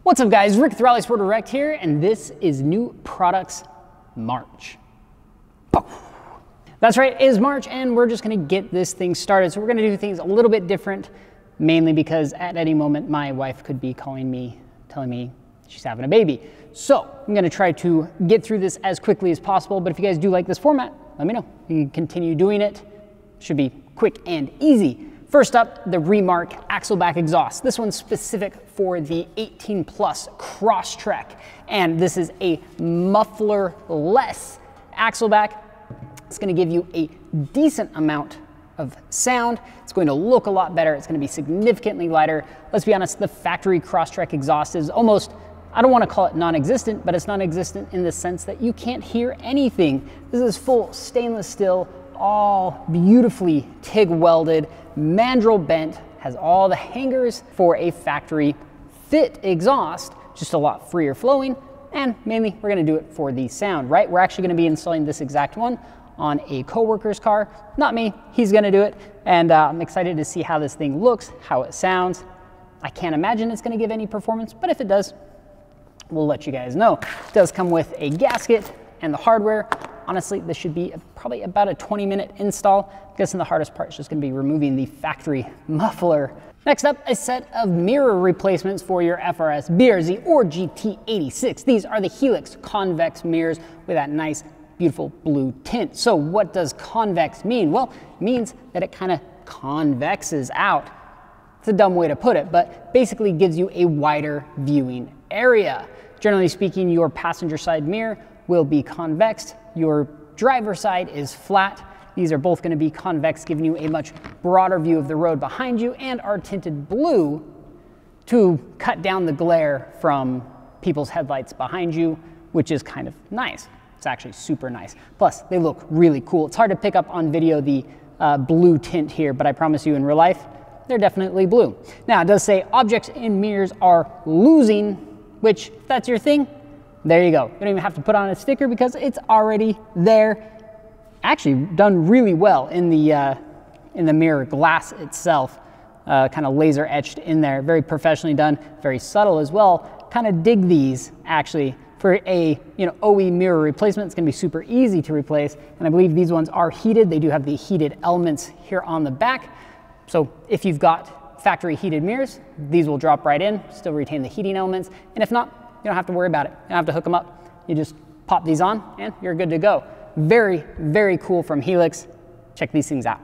What's up guys, Rick with RallySportDirect here, and this is New Products March. That's right, it is March, and we're just gonna get this thing started. So we're gonna do things a little bit different, mainly because at any moment my wife could be calling me, telling me she's having a baby. So I'm gonna try to get through this as quickly as possible, but if you guys do like this format, let me know. You can continue doing it. Should be quick and easy. First up, the Remark Axleback exhaust. This one's specific for the 18 plus Crosstrek, and this is a muffler-less Axleback. It's gonna give you a decent amount of sound. It's going to look a lot better. It's gonna be significantly lighter. Let's be honest, the factory Crosstrek exhaust is almost, I don't wanna call it non-existent, but it's non-existent in the sense that you can't hear anything. This is full stainless steel, all beautifully TIG welded, mandrel bent, has all the hangers for a factory fit exhaust, just a lot freer flowing, and mainly we're gonna do it for the sound, right? We're actually gonna be installing this exact one on a coworker's car. Not me, he's gonna do it, and I'm excited to see how this thing looks, how it sounds. I can't imagine it's gonna give any performance, but if it does, we'll let you guys know. It does come with a gasket and the hardware. Honestly, this should be probably about a 20-minute install. I'm guessing the hardest part is just gonna be removing the factory muffler. Next up, a set of mirror replacements for your FRS, BRZ, or GT86. These are the Helix Convex mirrors with that nice, beautiful blue tint. So what does convex mean? Well, it means that it kind of convexes out. It's a dumb way to put it, but basically gives you a wider viewing area. Generally speaking, your passenger side mirror will be convex. Your driver side is flat. These are both going to be convex, giving you a much broader view of the road behind you, and are tinted blue to cut down the glare from people's headlights behind you, which is kind of nice. It's actually super nice. Plus, they look really cool. It's hard to pick up on video the blue tint here, but I promise you in real life, they're definitely blue. Now, it does say objects in mirrors are losing, which, if that's your thing, there you go. You don't even have to put on a sticker because it's already there. Actually done really well in the mirror glass itself. Kind of laser etched in there. Very professionally done, very subtle as well. Kind of dig these actually. For a OE mirror replacement, it's gonna be super easy to replace. And I believe these ones are heated. They do have the heated elements here on the back. So if you've got factory heated mirrors, these will drop right in, still retain the heating elements. And if not, you don't have to worry about it. You don't have to hook them up. You just pop these on and you're good to go. Very, very cool from Helix. Check these things out.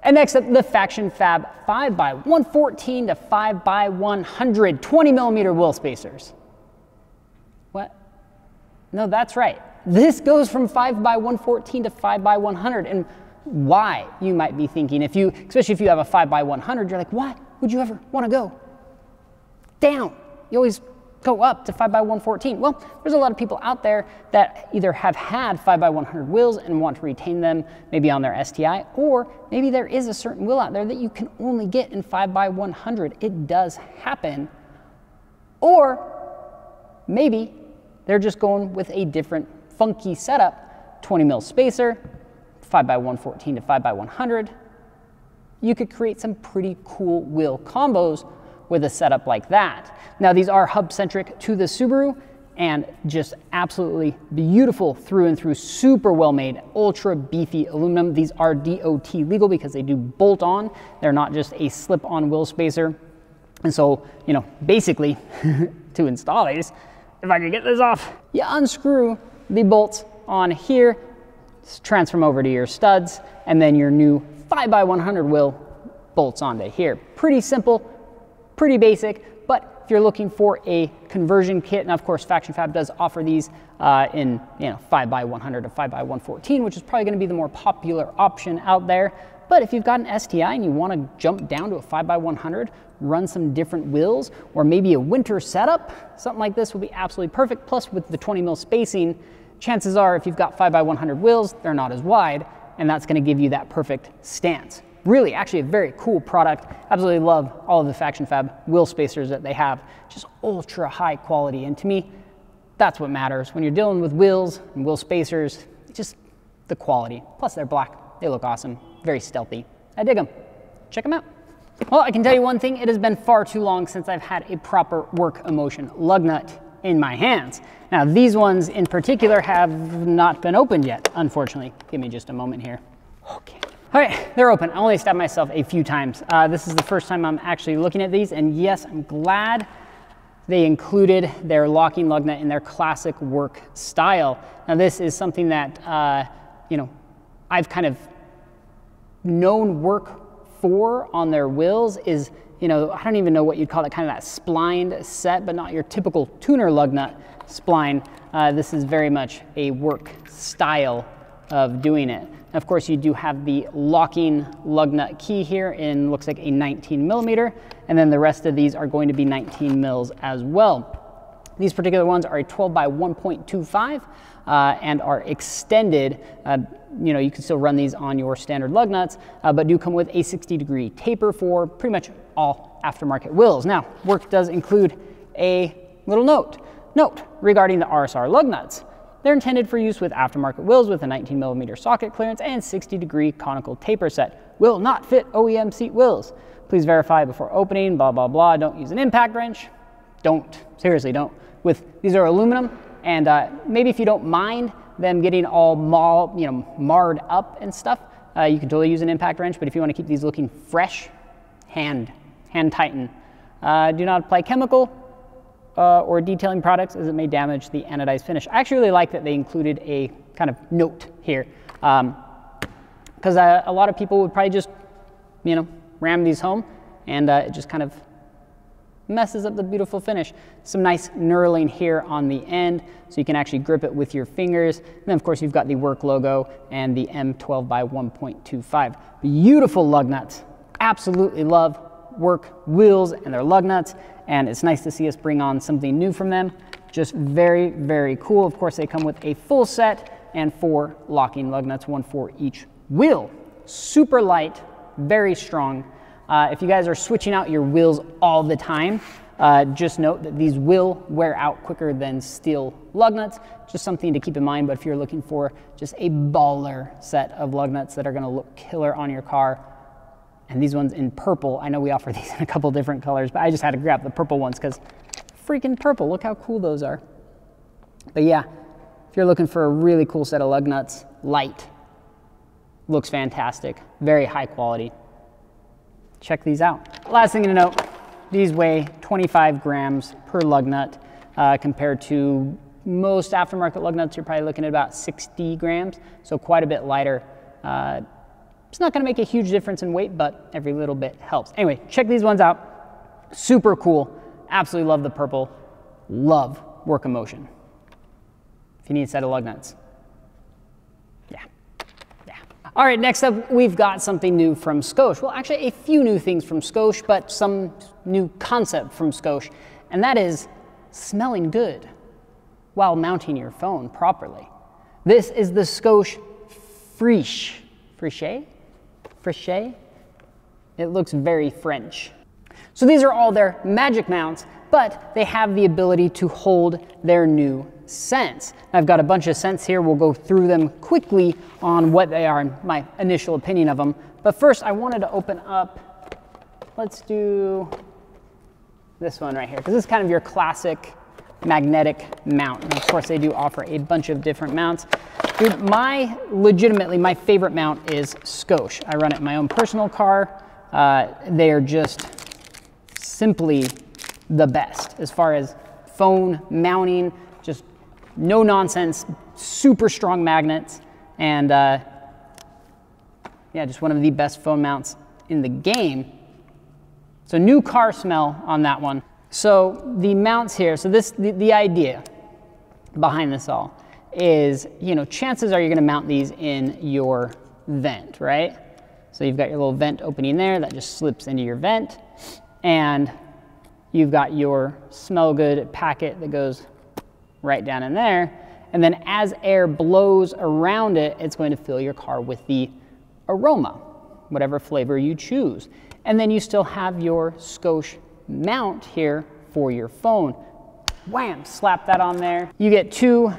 And next up, the FactionFab 5x114 to 5x100 20mm wheel spacers. What? No, that's right. This goes from 5x114 to 5x100. And why, you might be thinking, especially if you have a 5x100, you're like, why would you ever want to go down? You always go up to 5x114. Well, there's a lot of people out there that either have had 5x100 wheels and want to retain them maybe on their STI, or maybe there is a certain wheel out there that you can only get in 5x100. It does happen. Or maybe they're just going with a different funky setup, 20mm spacer, 5x114 to 5x100. You could create some pretty cool wheel combos with a setup like that. Now, these are hub-centric to the Subaru and just absolutely beautiful through and through, super well made, ultra beefy aluminum. These are DOT legal because they do bolt on. They're not just a slip-on wheel spacer. And so, basically to install these, if I could get this off, you unscrew the bolts on here, transfer them over to your studs, and then your new 5x100 wheel bolts onto here. Pretty simple, pretty basic, but if you're looking for a conversion kit, and of course FactionFab does offer these in 5x100 to 5x114, which is probably going to be the more popular option out there. But if you've got an STI and you want to jump down to a 5x100, run some different wheels, or maybe a winter setup, something like this will be absolutely perfect. Plus, with the 20mm spacing, chances are if you've got 5x100 wheels, they're not as wide, and that's going to give you that perfect stance. Really, actually a very cool product. Absolutely love all of the FactionFab wheel spacers that they have. Just ultra high quality. And to me, that's what matters. When you're dealing with wheels and wheel spacers, just the quality. Plus they're black. They look awesome. Very stealthy. I dig them. Check them out. Well, I can tell you one thing, it has been far too long since I've had a proper work emotion lug nut in my hands. Now, these ones in particular have not been opened yet, unfortunately. Give me just a moment here. Okay. All right, they're open. I only stabbed myself a few times. This is the first time I'm actually looking at these, and yes, I'm glad they included their locking lug nut in their classic work style. Now, this is something that, you know, I've kind of known work for on their wheels is, you know, I don't even know what you'd call it, kind of that splined set, but not your typical tuner lug nut spline. This is very much a work style of doing it. Of course, you do have the locking lug nut key here in, looks like a 19 millimeter, and then the rest of these are going to be 19 mils as well. These particular ones are a 12 by 1.25 and are extended. You know, you can still run these on your standard lug nuts, but do come with a 60-degree taper for pretty much all aftermarket wheels. Now, work does include a little note regarding the RSR lug nuts. They're intended for use with aftermarket wheels with a 19 millimeter socket clearance and 60-degree conical taper set. Will not fit OEM seat wheels. Please verify before opening, blah, blah, blah. Don't use an impact wrench. Don't, seriously, don't. These are aluminum, and maybe if you don't mind them getting all marred up and stuff, you can totally use an impact wrench, but if you want to keep these looking fresh, hand tighten. Do not apply chemical or detailing products as it may damage the anodized finish. I actually really like that they included a kind of note here, because a lot of people would probably just, you know, ram these home, and it just kind of messes up the beautiful finish. Some nice knurling here on the end, so you can actually grip it with your fingers. And then of course you've got the Work logo and the M12 by 1.25. Beautiful lug nuts. Absolutely love Work wheels and their lug nuts, and it's nice to see us bring on something new from them. Just very, very cool. Of course, they come with a full set and 4 locking lug nuts, 1 for each wheel. Super light, very strong. If you guys are switching out your wheels all the time, just note that these will wear out quicker than steel lug nuts. Just something to keep in mind, but if you're looking for just a baller set of lug nuts that are gonna look killer on your car, and these ones in purple, I know we offer these in a couple different colors, but I just had to grab the purple ones because freaking purple, look how cool those are. But yeah, if you're looking for a really cool set of lug nuts, light, looks fantastic, very high quality. Check these out. Last thing to note, these weigh 25 grams per lug nut compared to most aftermarket lug nuts. You're probably looking at about 60 grams, so quite a bit lighter. It's not gonna make a huge difference in weight, but every little bit helps. Anyway, check these ones out. Super cool. Absolutely love the purple. Love Work Emotion. If you need a set of lug nuts. Yeah. All right, next up, we've got something new from Scosche. Well, actually a few new things from Scosche, but some new concept from Scosche, and that is smelling good while mounting your phone properly. This is the Scosche Fresche? It looks very French. So these are all their magic mounts, but they have the ability to hold their new scents. I've got a bunch of scents here. We'll go through them quickly on what they are and my initial opinion of them. But first, I wanted to open up, let's do this one right here, because this is kind of your classic magnetic mount. And of course, they do offer a bunch of different mounts. Dude, legitimately, my favorite mount is Scosche. I run it in my own personal car. They are just simply the best as far as phone mounting, just no nonsense, super strong magnets, and yeah, just one of the best phone mounts in the game. So new car smell on that one. So the mounts here, so the idea behind this all is, you know, chances are you're gonna mount these in your vent, right? So you've got your little vent opening there that just slips into your vent, and you've got your smell good packet that goes right down in there, and then as air blows around it, it's going to fill your car with the aroma, whatever flavor you choose. And then you still have your Scosche mount here for your phone. Wham, slap that on there. You get 2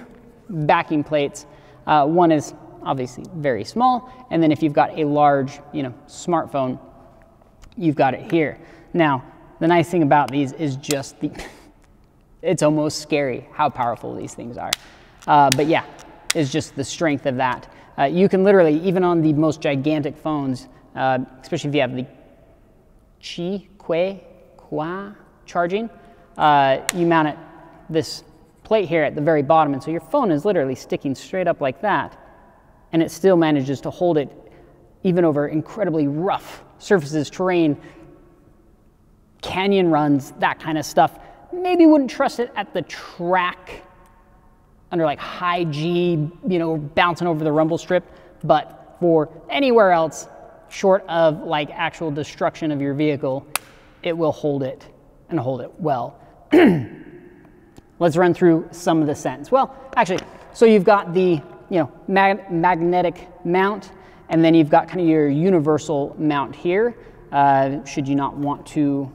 backing plates. One is obviously very small, and then if you've got a large, you know, smartphone, you've got it here. Now, the nice thing about these is just it's almost scary how powerful these things are. But yeah, it's just the strength of that. You can literally, even on the most gigantic phones, especially if you have the Qua charging, you mount it this plate here at the very bottom, and so your phone is literally sticking straight up like that, and it still manages to hold it even over incredibly rough surfaces, terrain, canyon runs, that kind of stuff. Maybe wouldn't trust it at the track under like high G, you know, bouncing over the rumble strip, but for anywhere else, short of like actual destruction of your vehicle, it will hold it and hold it well. Let's run through some of the settings. Well, actually, so you've got the, you know, magnetic mount, and then you've got kind of your universal mount here. Should you not want to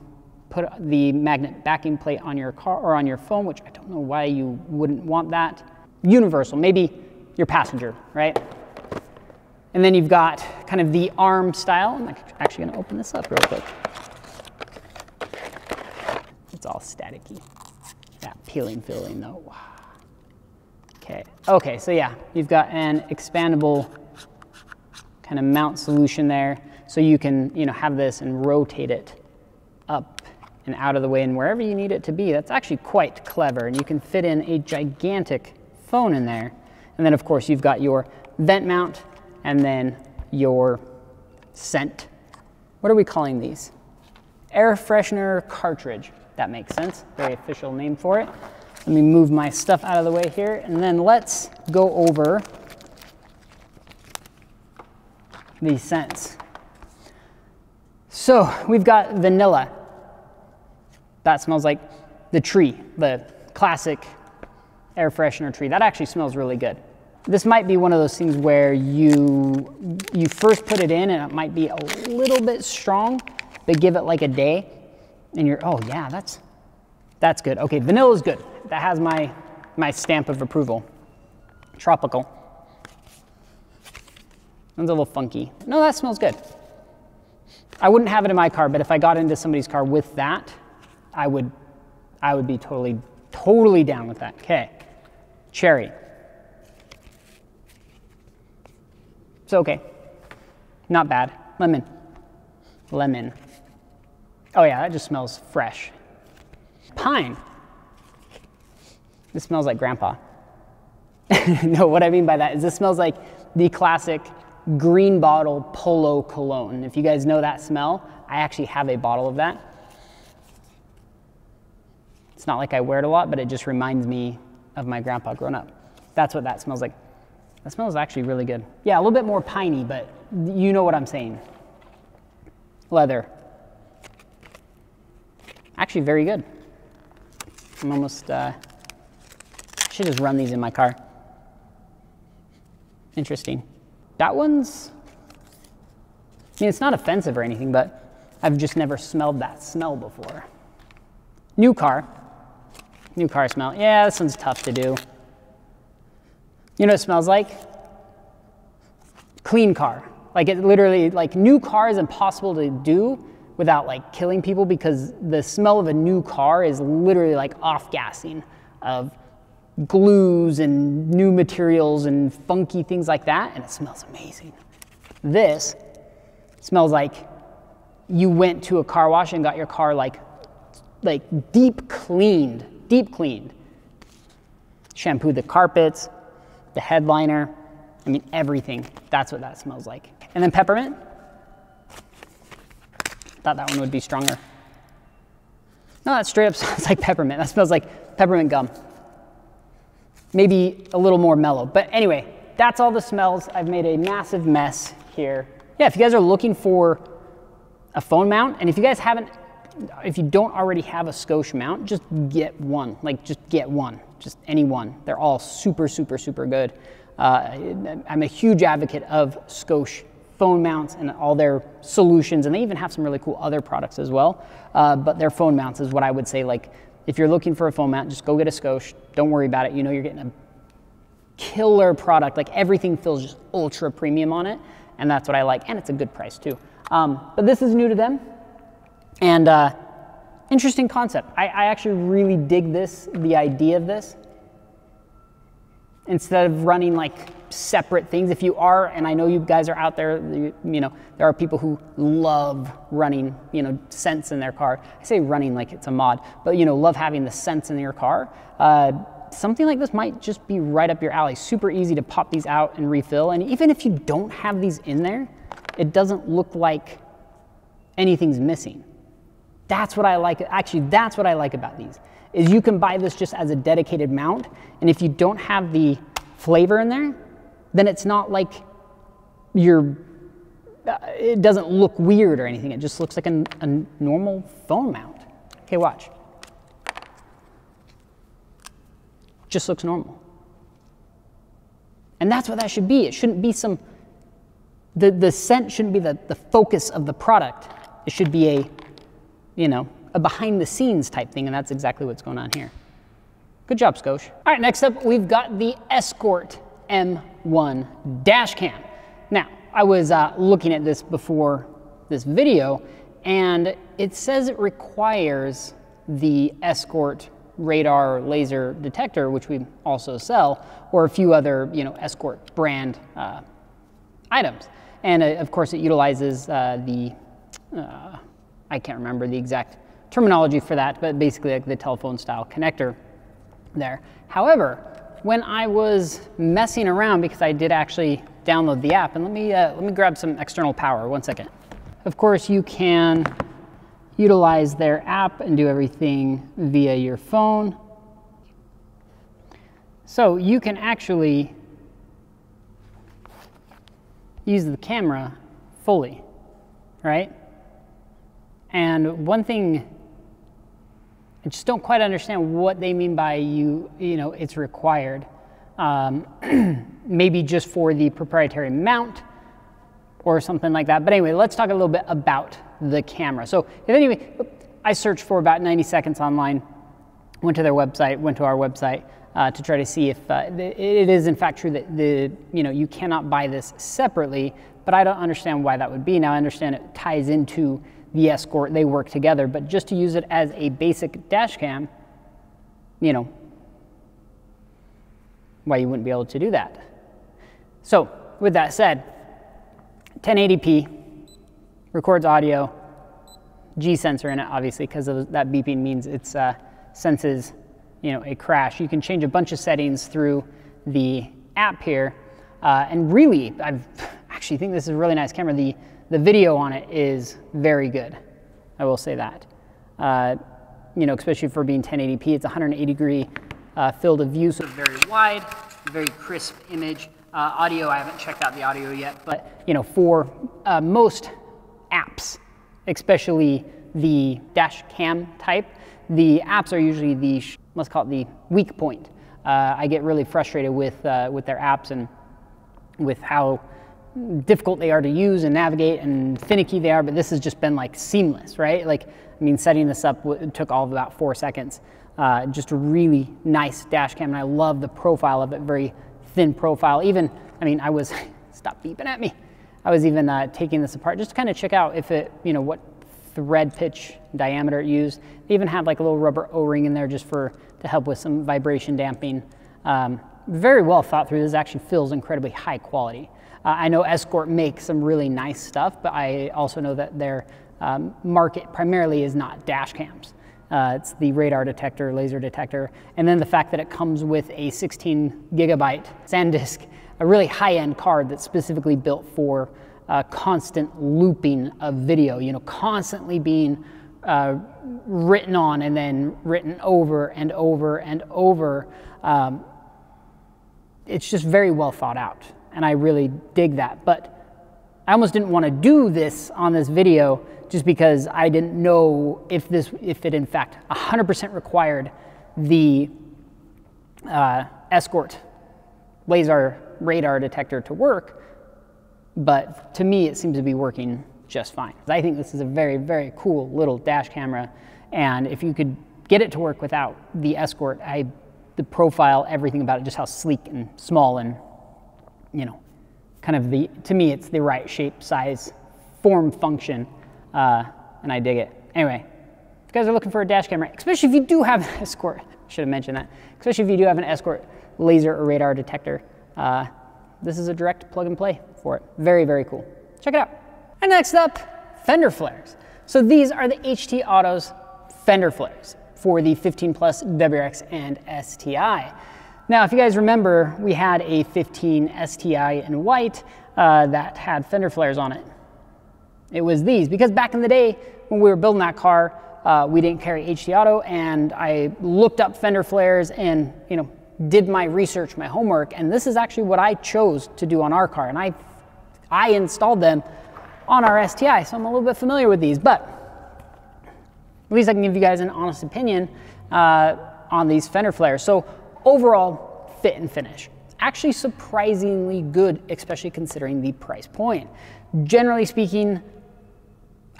put the magnet backing plate on your car or on your phone, which I don't know why you wouldn't want that. Universal, maybe your passenger, right? And then you've got kind of the arm style. I'm actually gonna open this up real quick. It's all staticky. That peeling feeling though. Wow. Okay, so yeah, you've got an expandable kind of mount solution there. So you can, you know, have this and rotate it up and out of the way and wherever you need it to be. That's actually quite clever. And you can fit in a gigantic phone in there. And then of course you've got your vent mount and then your scent. What are we calling these? Air freshener cartridge. That makes sense. Very official name for it. Let me move my stuff out of the way here, and then let's go over these scents. So we've got vanilla. That smells like the tree, the classic air freshener tree. That actually smells really good. This might be one of those things where you first put it in and it might be a little bit strong, but give it like a day and you're, oh yeah, that's good. Okay, vanilla is good. That has my stamp of approval. Tropical. One's a little funky. No, that smells good. I wouldn't have it in my car, but if I got into somebody's car with that, I would be totally down with that. Okay, cherry. It's okay. Not bad. Lemon. Lemon. Oh yeah, that just smells fresh. Pine. This smells like grandpa. No, what I mean by that is this smells like the classic green bottle Polo cologne. If you guys know that smell, I actually have a bottle of that. It's not like I wear it a lot, but it just reminds me of my grandpa growing up. That's what that smells like. That smells actually really good. Yeah, a little bit more piney, but you know what I'm saying. Leather. Actually very good. I'm almost, should just run these in my car. Interesting. That one's, I mean, it's not offensive or anything, but I've just never smelled that smell before. New car smell. Yeah, this one's tough to do. You know what it smells like? Clean car. Like it literally, like new car is impossible to do without like killing people because the smell of a new car is literally like off-gassing of glues and new materials and funky things like that, and it smells amazing. This smells like you went to a car wash and got your car like deep cleaned. Shampooed the carpets, the headliner, I mean everything. That's what that smells like. And then peppermint. Thought that one would be stronger. No, that straight up smells like peppermint. That smells like peppermint gum. Maybe a little more mellow. But anyway, that's all the smells. I've made a massive mess here. Yeah, if you guys are looking for a phone mount, and if you guys haven't, if you don't already have a Scosche mount, just get one. Like, just get one. Just any one. They're all super, super, super good. I'm a huge advocate of Scosche phone mounts and all their solutions, and they even have some really cool other products as well. But their phone mounts is what I would say, like, if you're looking for a phone mount, just go get a Scosche. Don't worry about it. You know you're getting a killer product. Like, everything feels just ultra premium on it, and that's what I like. And it's a good price too. But this is new to them. And interesting concept. I actually really dig this, the idea of this. Instead of running like separate things, if you are, and I know you guys are out there, you know, there are people who love running, you know, scents in their car. I say running like it's a mod, but you know, love having the scents in your car. Something like this might just be right up your alley. Super easy to pop these out and refill. And even if you don't have these in there, it doesn't look like anything's missing. That's what I like. Actually, that's what I like about these, is you can buy this just as a dedicated mount. And if you don't have the flavor in there, then it's not like it doesn't look weird or anything. It just looks like a normal phone mount. Okay, watch. Just looks normal. And that's what that should be. It shouldn't be the scent shouldn't be the focus of the product. It should be a, you know, a behind the scenes type thing, and that's exactly what's going on here. Good job, Scosche. All right, next up, we've got the Escort M1 dash cam. Now, I was looking at this before this video, and it says it requires the Escort radar laser detector, which we also sell, or a few other, you know, Escort brand items. And of course, it utilizes I can't remember the exact terminology for that, but basically like the telephone style connector there. However, when I was messing around, because I did actually download the app, and let me grab some external power, 1 second. Of course, you can utilize their app and do everything via your phone. So you can actually use the camera fully, right? And one thing, I just don't quite understand what they mean by you know, it's required. Maybe just for the proprietary mount or something like that. But anyway, let's talk a little bit about the camera. So if anyway, I searched for about 90 seconds online, went to their website, went to our website to try to see if it is in fact true that you know, you cannot buy this separately, but I don't understand why that would be. Now I understand it ties into the Escort, they work together, but just to use it as a basic dash cam, you know, why you wouldn't be able to do that. So with that said, 1080p, records audio, G sensor in it, obviously, because of that beeping means it senses, you know, a crash. You can change a bunch of settings through the app here, and really, I actually think this is a really nice camera. The video on it is very good, I will say that. You know, especially for being 1080p, it's 180-degree field of view, so it's very wide, very crisp image. Audio, I haven't checked out the audio yet, but you know, for most apps, especially the dash cam type, the apps are usually the, let's call it the weak point. I get really frustrated with their apps and with how difficult they are to use and navigate and finicky they are, but this has just been like seamless, right? Like, I mean, setting this up took all of about 4 seconds. Just a really nice dash cam, and I love the profile of it, very thin profile. Even, I mean, I was, stop beeping at me. I was even taking this apart just to kind of check out if it, you know, what thread pitch diameter it used. They even had like a little rubber O-ring in there just to help with some vibration damping. Very well thought through. This actually feels incredibly high quality. I know Escort makes some really nice stuff, but I also know that their market primarily is not dash cams. It's the radar detector, laser detector, and then the fact that it comes with a 16 gigabyte SanDisk, a really high-end card that's specifically built for constant looping of video, you know, constantly being written on and then written over and over and over. It's just very well thought out, and I really dig that. But I almost didn't want to do this on this video just because I didn't know if it in fact 100% required the Escort laser radar detector to work, but to me it seems to be working just fine. I think this is a very, very cool little dash camera, and if you could get it to work without the Escort, the profile, everything about it, just how sleek and small and, you know, kind of to me it's the right shape, size, form, function, and I dig it. Anyway, if you guys are looking for a dash camera, especially if you do have an Escort, I should have mentioned that, especially if you do have an Escort laser or radar detector, this is a direct plug and play for it. Very, very cool. Check it out. And next up, fender flares. So these are the HT Autos fender flares for the 15 Plus WRX and STI. Now, if you guys remember, we had a 15 STI in white that had fender flares on it. It was these, because back in the day when we were building that car, we didn't carry HT Auto, and I looked up fender flares and, you know, did my research, my homework, and this is actually what I chose to do on our car, and I installed them on our STI, so I'm a little bit familiar with these, but at least I can give you guys an honest opinion on these fender flares. So overall fit and finish, it's actually surprisingly good, especially considering the price point. Generally speaking,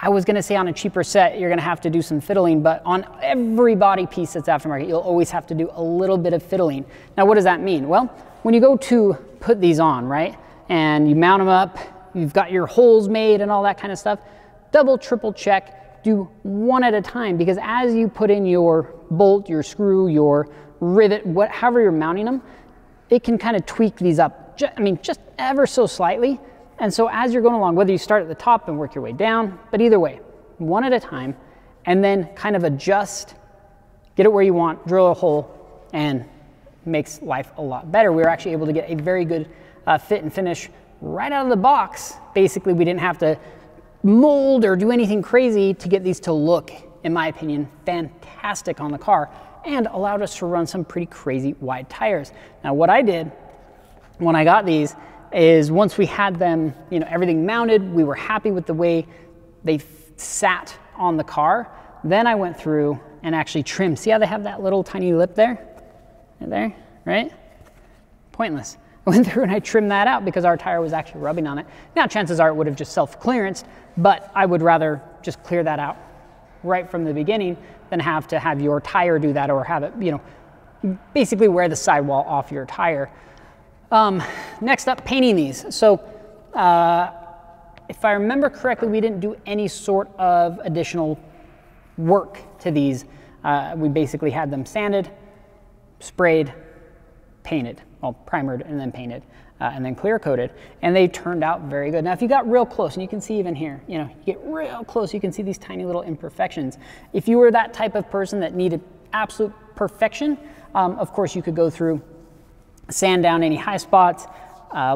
I was gonna say on a cheaper set, you're gonna have to do some fiddling, but on every body piece that's aftermarket, you'll always have to do a little bit of fiddling. Now, what does that mean? Well, when you go to put these on, right, and you mount them up, you've got your holes made and all that kind of stuff, double, triple check, do one at a time, because as you put in your bolt, your screw, your rivet, however you're mounting them, it can kind of tweak these up, just ever so slightly. And so as you're going along, whether you start at the top and work your way down, but either way, one at a time, and then kind of adjust, get it where you want, drill a hole, and makes life a lot better. We were actually able to get a very good fit and finish right out of the box. Basically, we didn't have to mold or do anything crazy to get these to look, in my opinion, fantastic on the car, and allowed us to run some pretty crazy wide tires. Now, what I did when I got these is once we had them, you know, everything mounted, we were happy with the way they sat on the car, then I went through and actually trimmed. See how they have that little tiny lip there? Right there, right? Pointless. I went through and I trimmed that out because our tire was actually rubbing on it. Now, chances are it would have just self-clearanced, but I would rather just clear that out right from the beginning than have to have your tire do that, or have it, you know, basically wear the sidewall off your tire. Next up, painting these. So if I remember correctly, we didn't do any sort of additional work to these. We basically had them sanded, sprayed, painted, well, primered and then painted, and then clear coated, and they turned out very good. Now, if you got real close, and you can see even here, you know, you get real close, you can see these tiny little imperfections. If you were that type of person that needed absolute perfection, of course you could go through, sand down any high spots,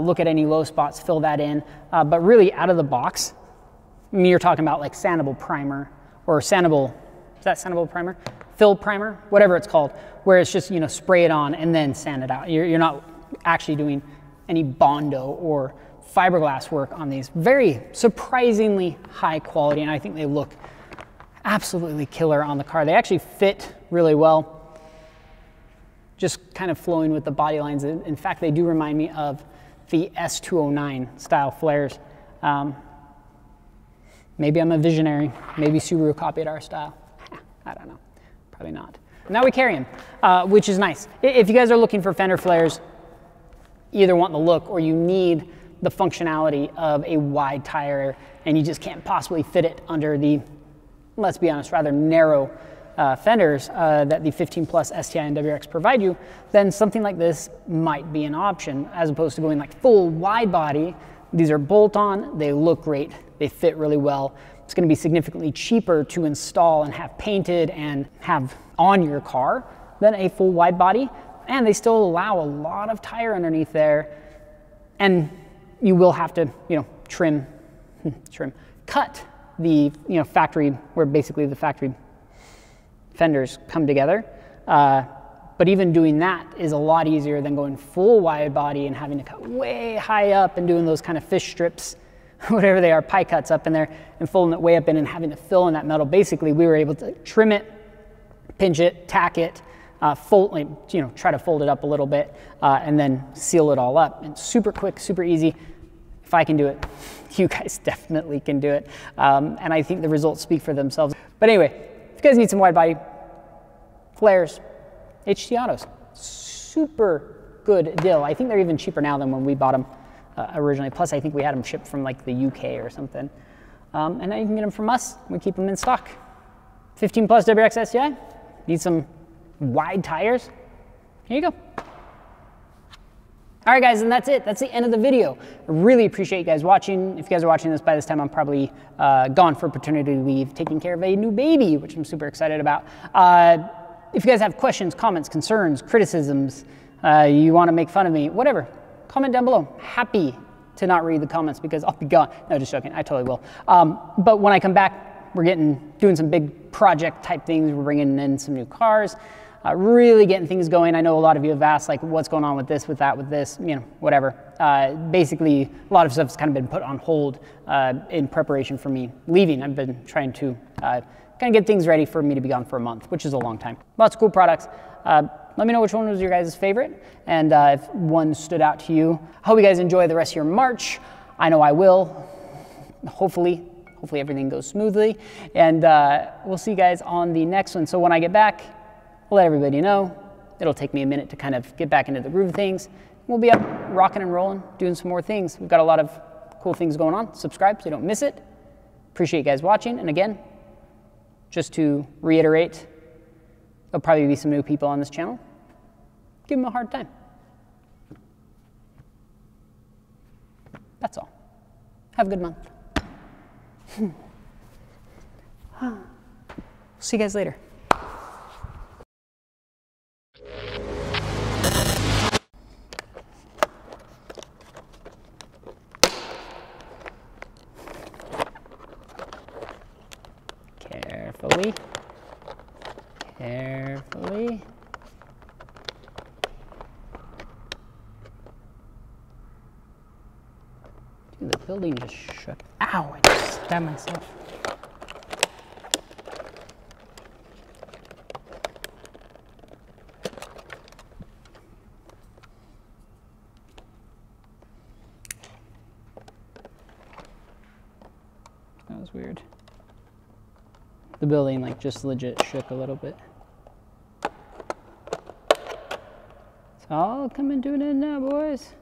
look at any low spots, fill that in. But really out of the box, I mean, you're talking about like sandable primer, or sandable, is that sandable primer? Fill primer, whatever it's called, where it's just, you know, spray it on and then sand it out. You're not actually doing any Bondo or fiberglass work on these. Very surprisingly high quality, and I think they look absolutely killer on the car. They actually fit really well, just kind of flowing with the body lines. In fact, they do remind me of the S209 style flares. Maybe I'm a visionary. Maybe Subaru copied our style. I don't know. Probably not. Now we carry them, which is nice. If you guys are looking for fender flares, either want the look or you need the functionality of a wide tire and you just can't possibly fit it under the, let's be honest, rather narrow fenders that the 15 Plus STI and WRX provide you, then something like this might be an option, as opposed to going like full wide body. These are bolt-on, they look great, they fit really well. It's going to be significantly cheaper to install and have painted and have on your car than a full wide body, and they still allow a lot of tire underneath there, and you will have to, you know, cut the, you know, factory, where basically the factory fenders come together. But even doing that is a lot easier than going full wide body and having to cut way high up and doing those kind of fish strips, whatever they are, pie cuts up in there, and folding it way up in and having to fill in that metal. Basically, we were able to trim it, pinch it, tack it, fold, like, you know, try to fold it up a little bit, and then seal it all up. And super quick, super easy. If I can do it, you guys definitely can do it. And I think the results speak for themselves. But anyway, if you guys need some wide body flares, HT Autos, super good deal. I think they're even cheaper now than when we bought them originally. Plus, I think we had them shipped from like the UK or something. And now you can get them from us. We keep them in stock. 15 plus WRX STI. Need some wide tires. Here you go. All right, guys, and that's it. That's the end of the video. I really appreciate you guys watching. If you guys are watching this by this time, I'm probably gone for paternity leave, taking care of a new baby, which I'm super excited about. If you guys have questions, comments, concerns, criticisms, you want to make fun of me, whatever, comment down below. Happy to not read the comments because I'll be gone. No, just joking. I totally will. But when I come back, we're doing some big project type things. We're bringing in some new cars. Really getting things going. I know a lot of you have asked, like, what's going on with this, with that, with this, you know, whatever. Basically, a lot of stuff's kind of been put on hold in preparation for me leaving. I've been trying to kind of get things ready for me to be gone for a month, which is a long time. Lots of cool products. Let me know which one was your guys' favorite, and if one stood out to you. I hope you guys enjoy the rest of your March. I know I will. Hopefully everything goes smoothly, and we'll see you guys on the next one. So when I get back, I'll let everybody know. It'll take me a minute to kind of get back into the groove of things. We'll be up rocking and rolling, doing some more things. We've got a lot of cool things going on. Subscribe so you don't miss it. Appreciate you guys watching. And again, just to reiterate, there'll probably be some new people on this channel. Give them a hard time. That's all. Have a good month. See you guys later. Carefully. Carefully. Dude, the building just shook. Ow, I just stabbed myself. That was weird. The building like just legit shook a little bit. It's all coming to an end now, boys.